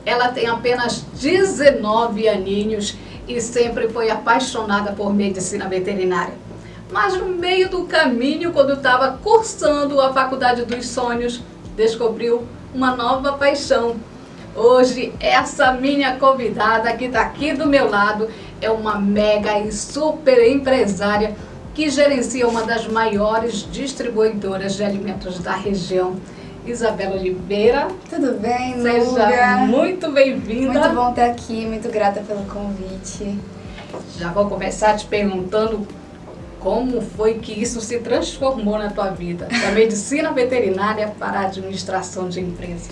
Ela tem apenas 19 aninhos e sempre foi apaixonada por medicina veterinária. Mas no meio do caminho, quando estava cursando a Faculdade dos Sonhos, descobriu uma nova paixão. Hoje, essa minha convidada que está aqui do meu lado é uma mega e super empresária que gerencia uma das maiores distribuidoras de alimentos da região. Isabela Oliveira. Tudo bem, Seja muito bem-vinda. Muito bom estar aqui, muito grata pelo convite. Já vou começar te perguntando como foi que isso se transformou na tua vida, da medicina veterinária para a administração de empresas.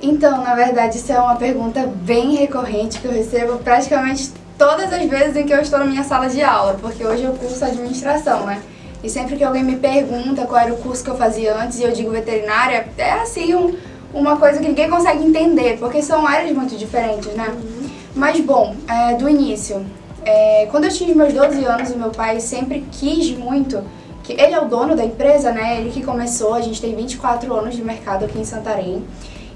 Então, na verdade, isso é uma pergunta bem recorrente que eu recebo praticamente todas as vezes em que eu estou na minha sala de aula, porque hoje eu curso administração, né? E sempre que alguém me pergunta qual era o curso que eu fazia antes e eu digo veterinária, é assim uma coisa que ninguém consegue entender, porque são áreas muito diferentes, né? Mas bom, do início, quando eu tinha os meus 12 anos, o meu pai sempre quis muito, que ele é o dono da empresa, né? Ele que começou, a gente tem 24 anos de mercado aqui em Santarém.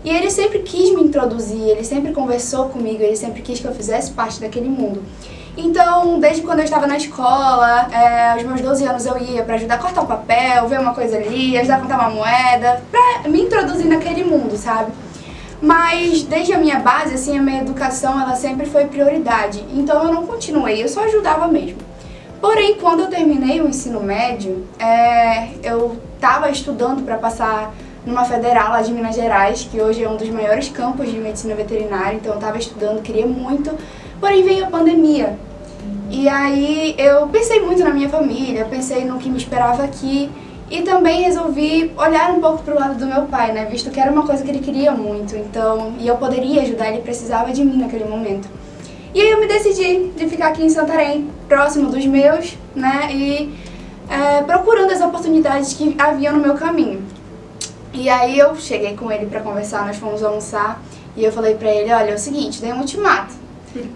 E ele sempre quis me introduzir, ele sempre conversou comigo, ele sempre quis que eu fizesse parte daquele mundo. Então, desde quando eu estava na escola, aos meus 12 anos eu ia para ajudar a cortar o papel, ver uma coisa ali, ajudar a contar uma moeda, para me introduzir naquele mundo, sabe? Mas desde a minha base, assim, a minha educação, ela sempre foi prioridade. Então eu não continuei, eu só ajudava mesmo. Porém, quando eu terminei o ensino médio, eu estava estudando para passar numa federal lá de Minas Gerais, que hoje é um dos maiores campos de medicina veterinária, então eu estava estudando, queria muito, porém veio a pandemia. E aí eu pensei muito na minha família, pensei no que me esperava aqui e também resolvi olhar um pouco para o lado do meu pai, né, visto que era uma coisa que ele queria muito, então, e eu poderia ajudar, ele precisava de mim naquele momento. E aí eu me decidi de ficar aqui em Santarém, próximo dos meus, né, e procurando as oportunidades que haviam no meu caminho. E aí eu cheguei com ele pra conversar, nós fomos almoçar e eu falei pra ele, olha, é o seguinte, dei um ultimato.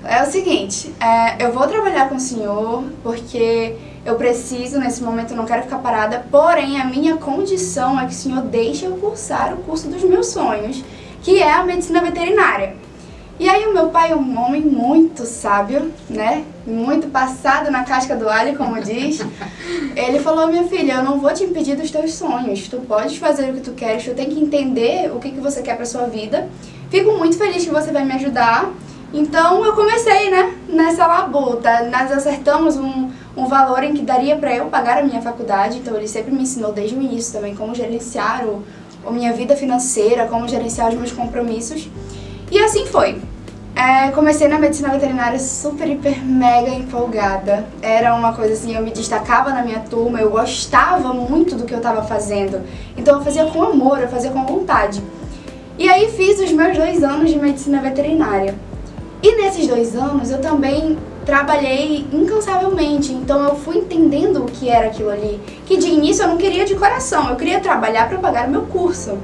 É o seguinte, eu vou trabalhar com o senhor porque eu preciso, nesse momento eu não quero ficar parada, porém a minha condição é que o senhor deixe eu cursar o curso dos meus sonhos, que é a medicina veterinária. E aí o meu pai é um homem muito sábio, né, muito passado na casca do alho, como diz. Ele falou, minha filha, eu não vou te impedir dos teus sonhos, tu podes fazer o que tu queres, tu tem que entender o que você quer pra sua vida. Fico muito feliz que você vai me ajudar. Então eu comecei, né, nessa labuta, nós acertamos um valor em que daria pra eu pagar a minha faculdade, então ele sempre me ensinou desde o início também como gerenciar a minha vida financeira, como gerenciar os meus compromissos. E assim foi. Comecei na medicina veterinária super, hiper, mega empolgada. Era uma coisa assim, eu me destacava na minha turma, eu gostava muito do que eu estava fazendo. Então eu fazia com amor, eu fazia com vontade. E aí fiz os meus 2 anos de medicina veterinária. E nesses 2 anos eu também trabalhei incansavelmente, então eu fui entendendo o que era aquilo ali. Que de início eu não queria de coração, eu queria trabalhar para pagar o meu curso.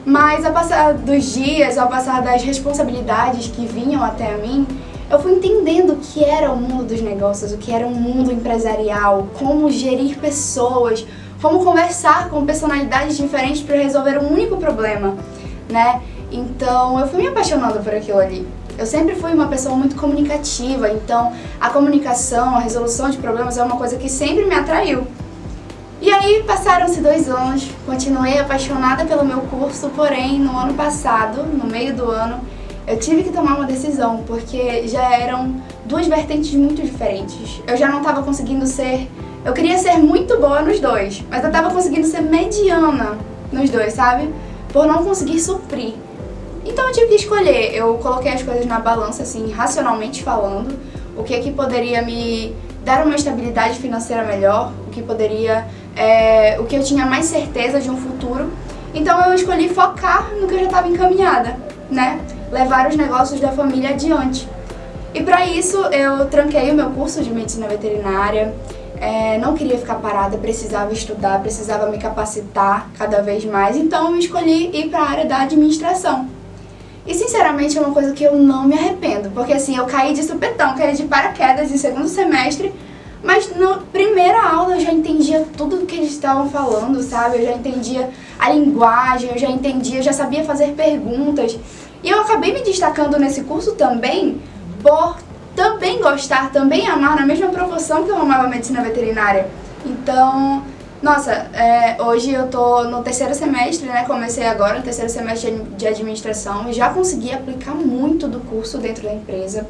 Mas ao passar dos dias, ao passar das responsabilidades que vinham até a mim, eu fui entendendo o que era o mundo dos negócios, o que era o mundo empresarial, como gerir pessoas, como conversar com personalidades diferentes para resolver um único problema, né? Então eu fui me apaixonando por aquilo ali. Eu sempre fui uma pessoa muito comunicativa, então a comunicação, a resolução de problemas é uma coisa que sempre me atraiu. E aí passaram-se 2 anos, continuei apaixonada pelo meu curso, porém no ano passado, no meio do ano, eu tive que tomar uma decisão, porque já eram 2 vertentes muito diferentes. Eu já não estava conseguindo eu queria ser muito boa nos 2, mas eu estava conseguindo ser mediana nos 2, sabe? Por não conseguir suprir. Então eu tive que escolher, eu coloquei as coisas na balança, assim, racionalmente falando, o que poderia me dar uma estabilidade financeira melhor, o que eu tinha mais certeza de um futuro. Então eu escolhi focar no que eu já estava encaminhada, né? Levar os negócios da família adiante. E para isso eu tranquei o meu curso de medicina veterinária, não queria ficar parada, precisava estudar, precisava me capacitar cada vez mais, então eu escolhi ir para a área da administração. E sinceramente é uma coisa que eu não me arrependo, porque assim, eu caí de supetão, caí de paraquedas em 2º semestre, mas na primeira aula eu já entendia tudo o que eles estavam falando, sabe? Eu já entendia a linguagem, eu já sabia fazer perguntas. E eu acabei me destacando nesse curso também por também gostar, também amar na mesma proporção que eu amava a medicina veterinária. Então, nossa, hoje eu tô no terceiro semestre, né? Comecei agora no terceiro semestre de administração e já consegui aplicar muito do curso dentro da empresa.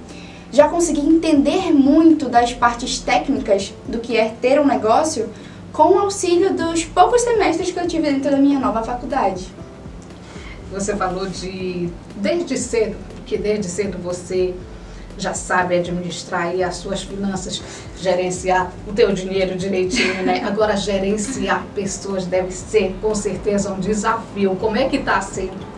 Já consegui entender muito das partes técnicas do que é ter um negócio com o auxílio dos poucos semestres que eu tive dentro da minha nova faculdade. Você falou desde cedo, que desde cedo você já sabe administrar aí as suas finanças, gerenciar o teu dinheiro direitinho, né? Agora, gerenciar pessoas deve ser, com certeza, um desafio. Como é que está sendo?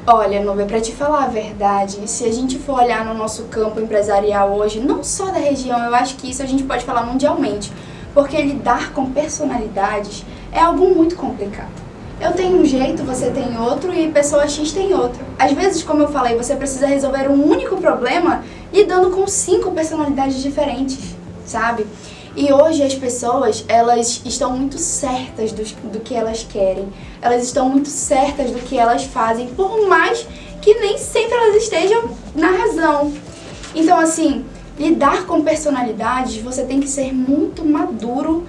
Olha, Núbia, para te falar a verdade, se a gente for olhar no nosso campo empresarial hoje, não só da região, eu acho que isso a gente pode falar mundialmente, porque lidar com personalidades é algo muito complicado. Eu tenho um jeito, você tem outro e pessoa X tem outro. Às vezes, como eu falei, você precisa resolver um único problema lidando com 5 personalidades diferentes, sabe? E hoje as pessoas, elas estão muito certas do que elas querem. Elas estão muito certas do que elas fazem, por mais que nem sempre elas estejam na razão. Então, assim, lidar com personalidades, você tem que ser muito maduro,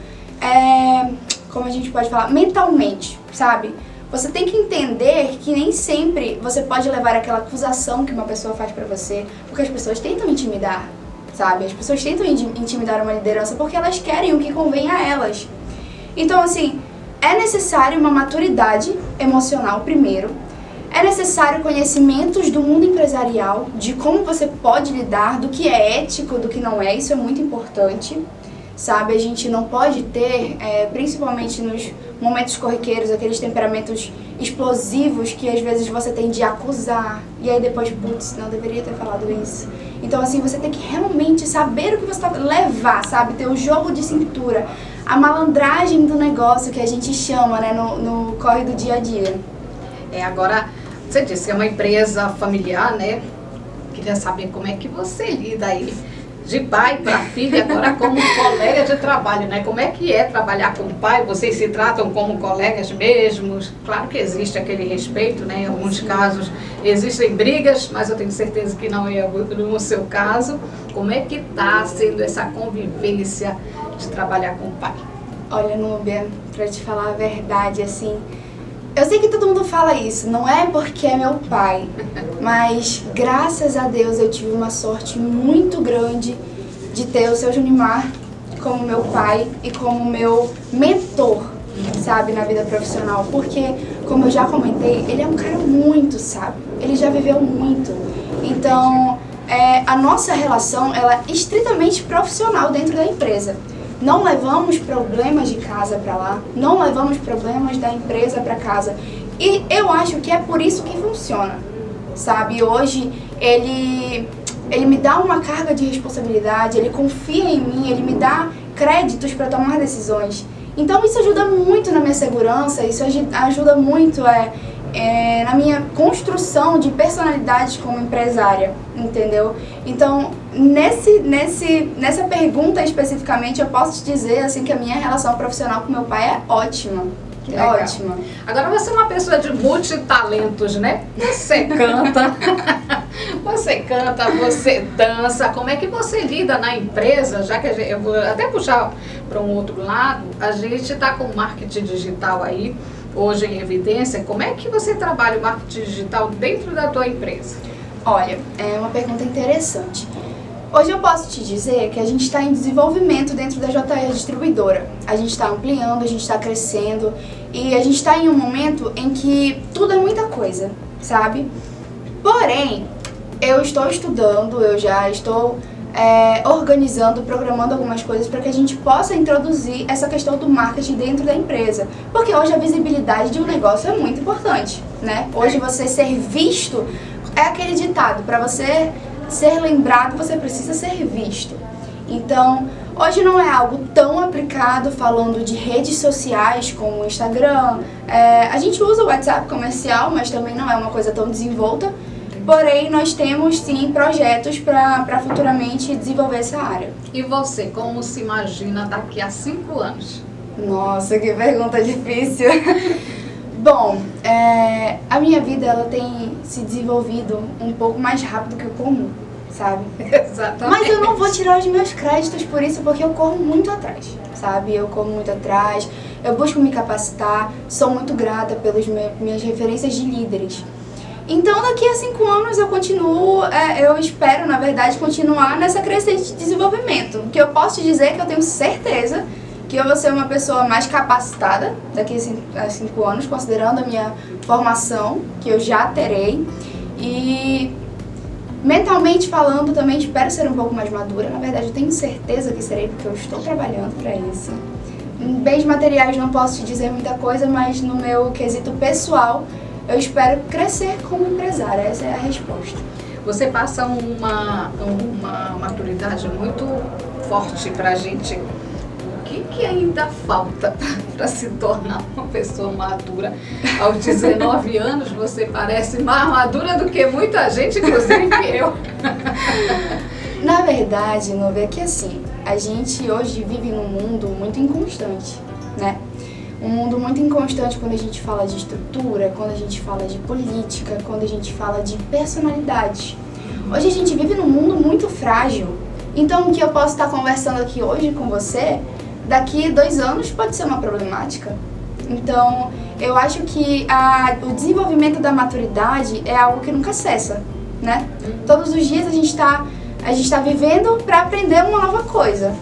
como a gente pode falar, mentalmente, sabe? Você tem que entender que nem sempre você pode levar aquela acusação que uma pessoa faz pra você, porque as pessoas tentam intimidar, sabe? As pessoas tentam intimidar uma liderança porque elas querem o que convém a elas. Então, assim, é necessário uma maturidade emocional primeiro, é necessário conhecimentos do mundo empresarial, de como você pode lidar, do que é ético, do que não é, isso é muito importante. Sabe, a gente não pode ter, principalmente nos momentos corriqueiros, aqueles temperamentos explosivos que às vezes você tem de acusar. E aí depois, putz, não deveria ter falado isso. Então, assim, você tem que realmente saber o que você está levar, sabe? Ter o jogo de cintura, a malandragem do negócio que a gente chama, né, no corre do dia a dia. Agora, você disse que é uma empresa familiar, né? Queria saber como é que você lida aí de pai para filha, agora como colega de trabalho, né? Como é que é trabalhar com o pai? Vocês se tratam como colegas mesmos? Claro que existe aquele respeito, né? Em alguns casos existem brigas, mas eu tenho certeza que não é no seu caso. Como é que está sendo essa convivência de trabalhar com o pai? Olha, Núbia, para te falar a verdade, assim, eu sei que todo mundo fala isso, não é porque é meu pai, mas graças a Deus eu tive uma sorte muito grande de ter o seu Junimar como meu pai e como meu mentor, sabe, na vida profissional. Porque, como eu já comentei, ele é um cara muito sábio, ele já viveu muito. Então, a nossa relação ela é estritamente profissional dentro da empresa. Não levamos problemas de casa para lá, não levamos problemas da empresa para casa. E eu acho que é por isso que funciona, sabe? Hoje ele me dá uma carga de responsabilidade, ele confia em mim, ele me dá créditos para tomar decisões. Então isso ajuda muito na minha segurança, isso ajuda muito na minha construção de personalidade como empresária, entendeu? Então, nessa pergunta especificamente, eu posso te dizer assim, que a minha relação profissional com meu pai é ótima. É ótima. Agora você é uma pessoa de multitalentos, né? Você canta, você dança. Como é que você lida na empresa? Já que eu vou até puxar para um outro lado, a gente está com marketing digital aí, hoje em evidência. Como é que você trabalha o marketing digital dentro da tua empresa? Olha, é uma pergunta interessante. Hoje eu posso te dizer que a gente está em desenvolvimento dentro da JR Distribuidora. A gente está ampliando, a gente está crescendo e a gente está em um momento em que tudo é muita coisa, sabe? Porém, eu estou estudando, eu já estou organizando, programando algumas coisas para que a gente possa introduzir essa questão do marketing dentro da empresa. Porque hoje a visibilidade de um negócio é muito importante, né? Hoje você ser visto é aquele ditado, para você ser lembrado, você precisa ser visto. Então, hoje não é algo tão aplicado falando de redes sociais como o Instagram. A gente usa o WhatsApp comercial, mas também não é uma coisa tão desenvolta. Porém, nós temos sim projetos para futuramente desenvolver essa área. E você, como se imagina daqui a 5 anos? Nossa, que pergunta difícil. Bom, a minha vida ela tem se desenvolvido um pouco mais rápido que o comum, sabe? Exatamente. Mas eu não vou tirar os meus créditos por isso, porque eu corro muito atrás, sabe? Eu corro muito atrás, eu busco me capacitar, sou muito grata pelas minhas referências de líderes. Então, daqui a 5 anos eu continuo, eu espero, na verdade, continuar nessa crescente de desenvolvimento. O que eu posso te dizer é que eu tenho certeza que eu vou ser uma pessoa mais capacitada daqui a 5 anos, considerando a minha formação, que eu já terei. E mentalmente falando, também espero ser um pouco mais madura. Na verdade, eu tenho certeza que serei, porque eu estou trabalhando para isso. Em bens materiais não posso te dizer muita coisa, mas no meu quesito pessoal, eu espero crescer como empresária. Essa é a resposta. Você passa uma maturidade muito forte pra gente. O que ainda falta para se tornar uma pessoa madura? Aos 19 anos você parece mais madura do que muita gente, inclusive eu. Na verdade, Nove, é que assim, a gente hoje vive num mundo muito inconstante, né? Um mundo muito inconstante quando a gente fala de estrutura, quando a gente fala de política, quando a gente fala de personalidade. Hoje a gente vive num mundo muito frágil. Então o que eu posso estar conversando aqui hoje com você, daqui a 2 anos pode ser uma problemática. Então eu acho que o desenvolvimento da maturidade é algo que nunca cessa, né? Todos os dias a gente tá vivendo para aprender uma nova coisa.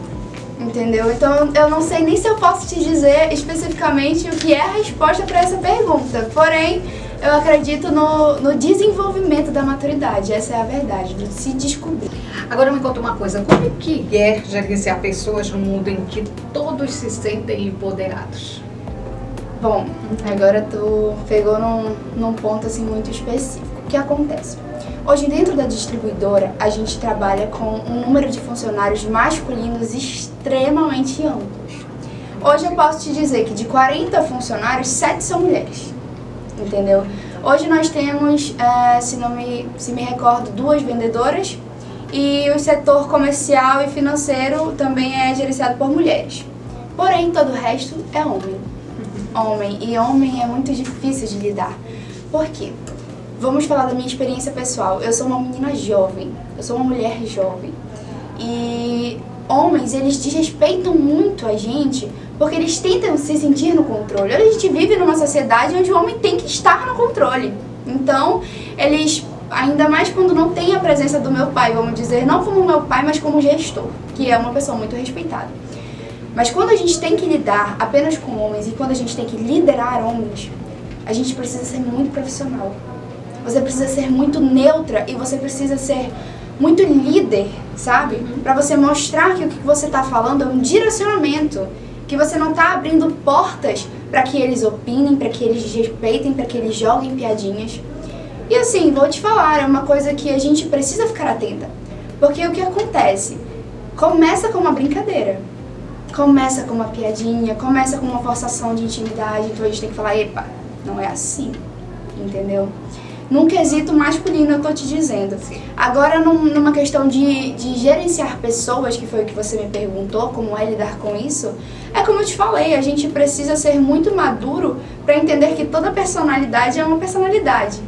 Entendeu? Então eu não sei nem se eu posso te dizer especificamente o que é a resposta para essa pergunta. Porém, eu acredito no desenvolvimento da maturidade. Essa é a verdade, de se descobrir. Agora me conta uma coisa, como é que é gerenciar pessoas num mundo em que todos se sentem empoderados? Bom, agora tu pegou num ponto assim muito específico. O que acontece? Hoje, dentro da distribuidora, a gente trabalha com um número de funcionários masculinos extremamente amplos. Hoje eu posso te dizer que de 40 funcionários, 7 são mulheres, entendeu? Hoje nós temos, se me recordo, 2 vendedoras e o setor comercial e financeiro também é gerenciado por mulheres. Porém, todo o resto é homem. E homem é muito difícil de lidar. Por quê? Vamos falar da minha experiência pessoal. Eu sou uma menina jovem, eu sou uma mulher jovem. E homens, eles desrespeitam muito a gente porque eles tentam se sentir no controle. A gente vive numa sociedade onde o homem tem que estar no controle. Então, eles, ainda mais quando não tem a presença do meu pai, vamos dizer, não como meu pai, mas como gestor, que é uma pessoa muito respeitada. Mas quando a gente tem que lidar apenas com homens e quando a gente tem que liderar homens, a gente precisa ser muito profissional. Você precisa ser muito neutra e você precisa ser muito líder, sabe? Pra você mostrar que o que você tá falando é um direcionamento, que você não tá abrindo portas pra que eles opinem, pra que eles respeitem, pra que eles joguem piadinhas. E assim, vou te falar, é uma coisa que a gente precisa ficar atenta. Porque o que acontece? Começa com uma brincadeira, começa com uma piadinha, começa com uma forçação de intimidade, então a gente tem que falar, epa, não é assim, entendeu? Num quesito masculino, eu tô te dizendo. Agora, numa questão de gerenciar pessoas, que foi o que você me perguntou, como é lidar com isso, é como eu te falei, a gente precisa ser muito maduro para entender que toda personalidade é uma personalidade.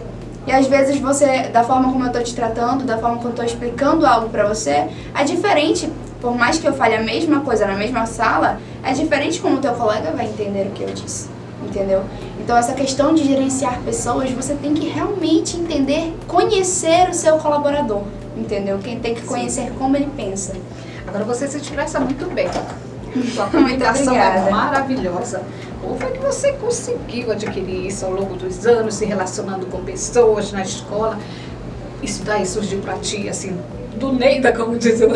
E às vezes você, da forma como eu tô te tratando, da forma como eu tô explicando algo pra você, é diferente. Por mais que eu fale a mesma coisa na mesma sala, é diferente como o teu colega vai entender o que eu disse. Entendeu? Então essa questão de gerenciar pessoas, você tem que realmente entender, conhecer o seu colaborador, entendeu? Quem tem que conhecer como ele pensa. Agora você se expressa muito bem. Sua comunicação é maravilhosa. Como foi que você conseguiu adquirir isso ao longo dos anos, se relacionando com pessoas na escola? Isso daí surgiu pra ti, assim, do Neida, como diz o...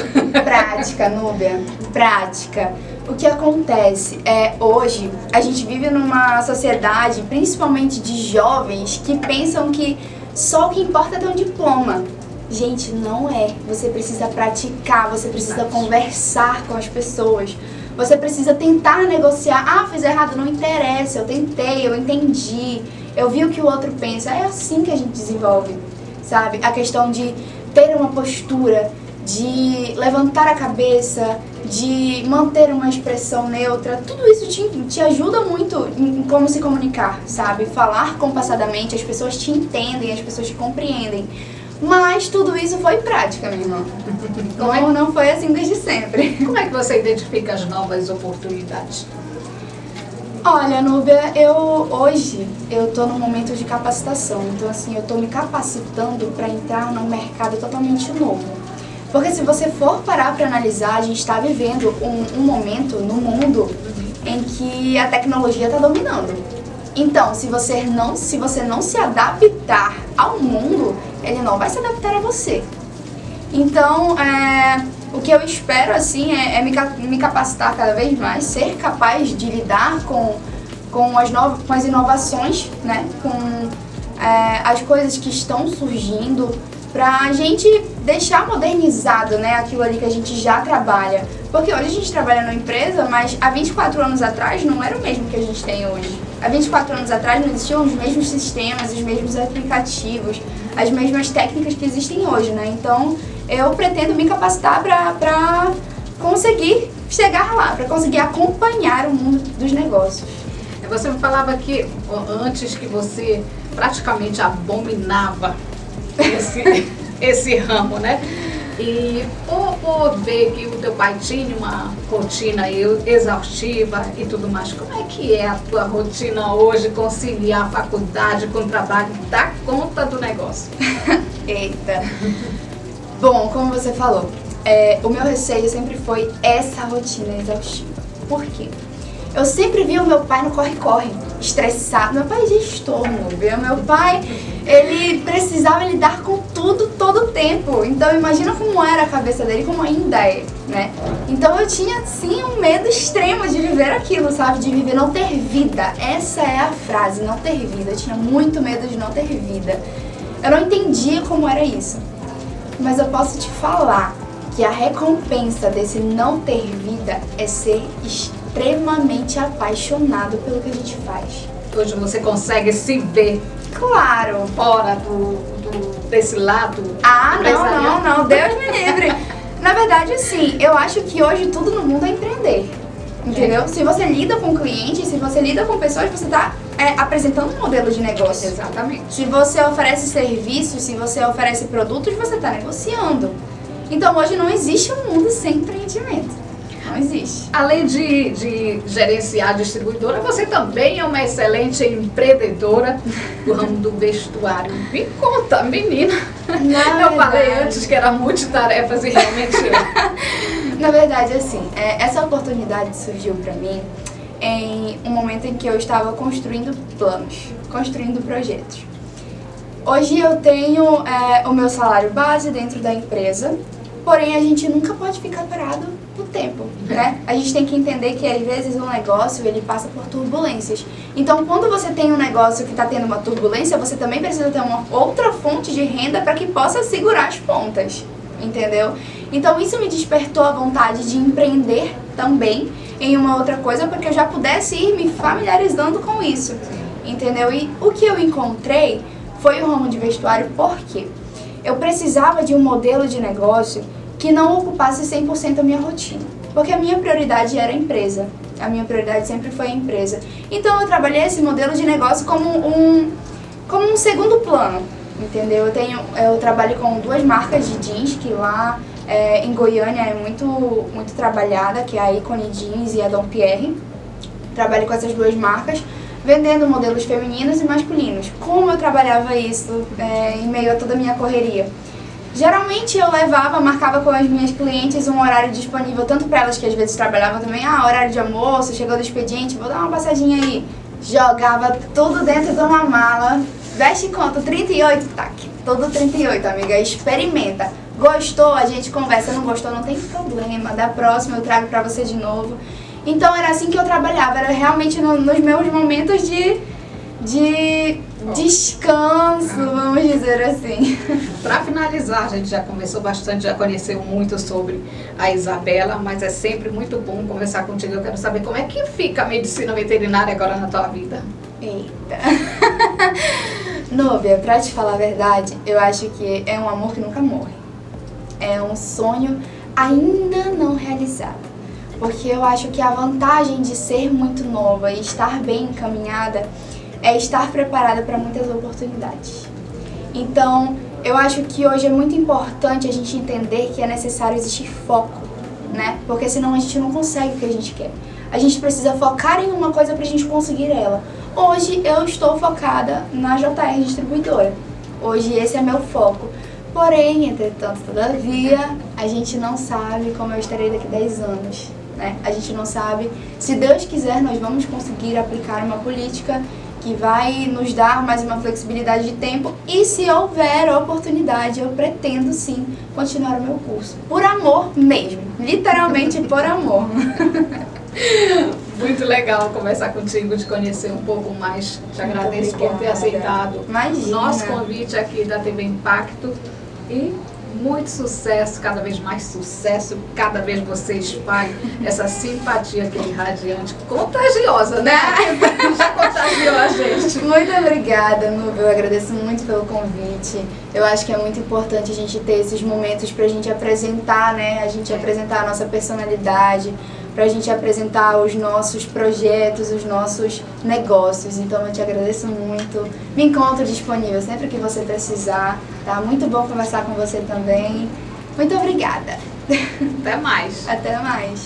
Prática, Núbia, prática. O que acontece é, hoje, a gente vive numa sociedade, principalmente de jovens, que pensam que só o que importa é ter um diploma. Gente, não é. Você precisa praticar, você precisa conversar com as pessoas. Você precisa tentar negociar. Ah, fiz errado, não interessa. Eu tentei, eu entendi. Eu vi o que o outro pensa. É assim que a gente desenvolve, sabe? A questão de ter uma postura, de levantar a cabeça, de manter uma expressão neutra, tudo isso te ajuda muito em como se comunicar, sabe? Falar compassadamente, as pessoas te entendem, as pessoas te compreendem. Mas tudo isso foi prática, minha irmã. Não foi assim desde sempre. Como é que você identifica as novas oportunidades? Olha, Núbia, hoje eu tô num momento de capacitação. Então, assim, eu tô me capacitando para entrar num mercado totalmente novo. Porque se você for parar para analisar, a gente está vivendo um momento no mundo em que a tecnologia está dominando. Então, se você não se adaptar ao mundo, ele não vai se adaptar a você. Então, o que eu espero assim é me capacitar cada vez mais, ser capaz de lidar com as inovações, né? Com as coisas que estão surgindo, pra gente deixar modernizado, né, aquilo ali que a gente já trabalha. Porque hoje a gente trabalha numa empresa, mas há 24 anos atrás não era o mesmo que a gente tem hoje. Há 24 anos atrás não existiam os mesmos sistemas, os mesmos aplicativos, as mesmas técnicas que existem hoje, né? Então, eu pretendo me capacitar para conseguir chegar lá, para conseguir acompanhar o mundo dos negócios. Você me falava que antes que você praticamente abominava esse ramo, né? E por ver que o teu pai tinha uma rotina exaustiva e tudo mais, como é que é a tua rotina hoje, conciliar a faculdade com o trabalho, dar conta do negócio? Eita! Bom, como você falou, o meu receio sempre foi essa rotina exaustiva. Por quê? Eu sempre vi o meu pai no corre-corre, estressado. Meu pai é gestor, meu pai, ele precisava lidar com tudo, todo o tempo. Então, imagina como era a cabeça dele, como ainda é, né? Então, eu tinha, sim, um medo extremo de viver aquilo, sabe? De viver, não ter vida. Essa é a frase, não ter vida. Eu tinha muito medo de não ter vida. Eu não entendia como era isso. Mas eu posso te falar que a recompensa desse não ter vida é ser extremamente apaixonado pelo que a gente faz. Hoje você consegue se ver, claro, fora desse lado? Ah, não, Deus me livre. Na verdade, assim, eu acho que hoje tudo no mundo é empreender, entendeu? Se você lida com clientes, se você lida com pessoas, você está apresentando um modelo de negócio. Exatamente. Se você oferece serviços, se você oferece produtos, você está negociando. Então, hoje não existe um mundo sem empreendimento. Não existe. Além de gerenciar a distribuidora, você também é uma excelente empreendedora do ramo do vestuário. Me conta, menina. Eu falei antes que era multitarefas e realmente é. Na verdade, assim, essa oportunidade surgiu pra mim em um momento em que eu estava construindo planos, construindo projetos. Hoje eu tenho o meu salário base dentro da empresa, porém a gente nunca pode ficar parado o tempo, né? A gente tem que entender que às vezes um negócio ele passa por turbulências. Então, quando você tem um negócio que está tendo uma turbulência, você também precisa ter uma outra fonte de renda para que possa segurar as pontas, entendeu? Então, isso me despertou a vontade de empreender também em uma outra coisa, porque eu já pudesse ir me familiarizando com isso, entendeu? E o que eu encontrei foi o ramo de vestuário, porque eu precisava de um modelo de negócio que não ocupasse 100% a minha rotina. Porque a minha prioridade era a empresa. A minha prioridade sempre foi a empresa. Então eu trabalhei esse modelo de negócio como um segundo plano, entendeu? Eu trabalho com 2 marcas de jeans que lá em Goiânia é muito trabalhada, que é a Icone Jeans e a Dom Pierre. Trabalho com essas 2 marcas, vendendo modelos femininos e masculinos. Como eu trabalhava isso em meio a toda a minha correria? Geralmente eu marcava com as minhas clientes um horário disponível, tanto para elas que às vezes trabalhavam também, horário de almoço, chegou do expediente, vou dar uma passadinha aí. Jogava tudo dentro de uma mala, veste quanto? 38? Tac, tudo 38, amiga, experimenta. Gostou, a gente conversa, não gostou, não tem problema, da próxima eu trago pra você de novo. Então era assim que eu trabalhava, era realmente nos meus momentos de descanso, vamos dizer assim. Para finalizar, a gente já conversou bastante, já conheceu muito sobre a Isabela, mas é sempre muito bom conversar contigo. Eu quero saber como é que fica a medicina veterinária agora na tua vida. Eita. Núbia, pra te falar a verdade, eu acho que é um amor que nunca morre. é um sonho ainda não realizado. Porque eu acho que a vantagem de ser muito nova e estar bem encaminhada é estar preparada para muitas oportunidades. Então, eu acho que hoje é muito importante a gente entender que é necessário existir foco, né? Porque senão a gente não consegue o que a gente quer. A gente precisa focar em uma coisa para a gente conseguir ela. Hoje eu estou focada na JR Distribuidora. Hoje esse é meu foco. Porém, entretanto, todavia, a gente não sabe como eu estarei daqui 10 anos. Né? A gente não sabe, se Deus quiser, nós vamos conseguir aplicar uma política que vai nos dar mais uma flexibilidade de tempo e se houver oportunidade, eu pretendo sim continuar o meu curso. Por amor mesmo, literalmente por amor. Muito legal conversar contigo, te conhecer um pouco mais. Te agradeço por ter aceitado o nosso convite aqui da TV Impacto e muito sucesso, cada vez mais sucesso, cada vez você espalha essa simpatia aqui radiante, contagiosa, né? Já contagiou a gente. Muito obrigada, Nubia, eu agradeço muito pelo convite. Eu acho que é muito importante a gente ter esses momentos pra gente apresentar, né? A gente apresentar a nossa personalidade, pra gente apresentar os nossos projetos, os nossos negócios. Então eu te agradeço muito. Me encontro disponível sempre que você precisar. Tá muito bom conversar com você também. Muito obrigada. Até mais. Até mais.